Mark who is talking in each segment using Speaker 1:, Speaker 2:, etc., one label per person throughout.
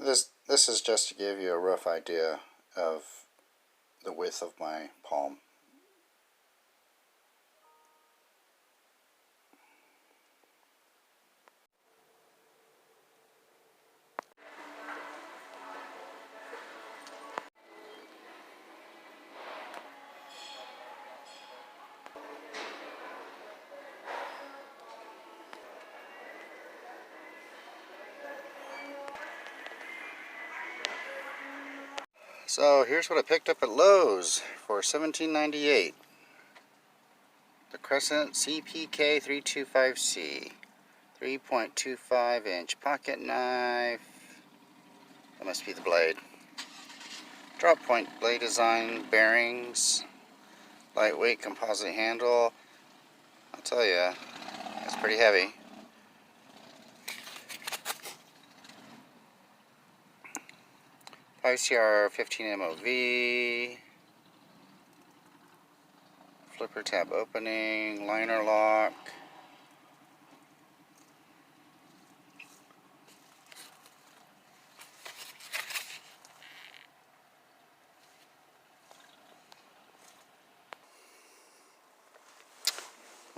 Speaker 1: This is just to give you a rough idea of the width of my palm. So here's what I picked up at Lowe's for $17.98. The Crescent CPK325C 3.25 inch pocket knife. That must be the blade. Drop point blade design, bearings, lightweight composite handle. I'll tell you, it's pretty heavy. ICR 15 MOV, flipper tab opening, liner lock,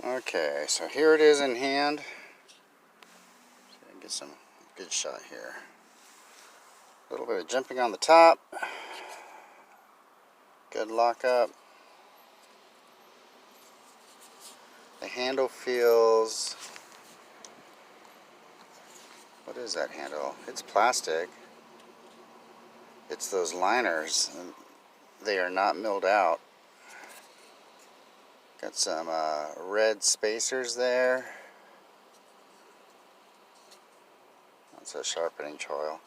Speaker 1: okay, so here it is in hand. Get some good shot here. A little bit of jumping on the top. Good lockup. The handle feels... What is that handle? It's plastic. It's those liners. They are not milled out. Got some red spacers there. That's a sharpening choil.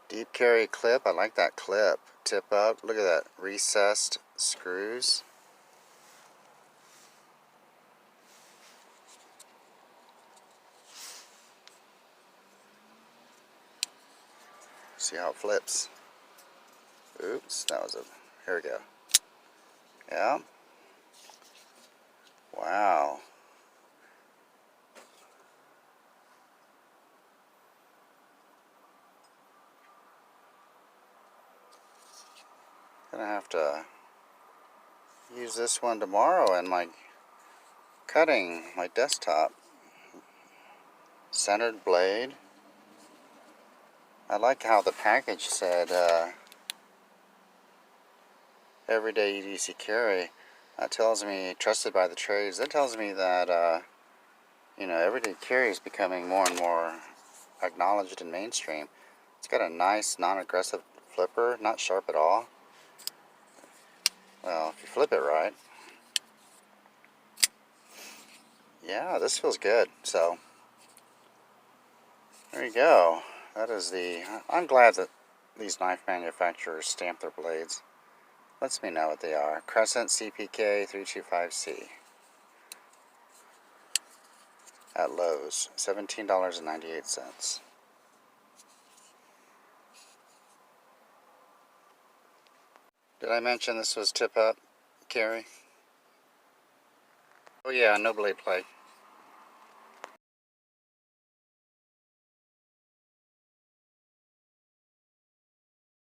Speaker 1: Deep carry clip. I like that clip. Tip up. Look at that recessed screws. See how it flips. Oops, that was a... Here we go. Yeah. Wow. Gonna have to use this one tomorrow in my cutting, my desktop. Centered blade. I like how the package said everyday Edc Carry. That tells me trusted by the trades. That tells me that you know, everyday carry is becoming more and more acknowledged and mainstream. It's got a nice non-aggressive flipper, not sharp at all. Well, if you flip it right. Yeah, this feels good. So there you go. That is the... I'm glad that these knife manufacturers stamp their blades. Lets me know what they are. Crescent CPK325C at Lowe's, $17.98. Did I mention this was tip up carry? Oh yeah, no blade play.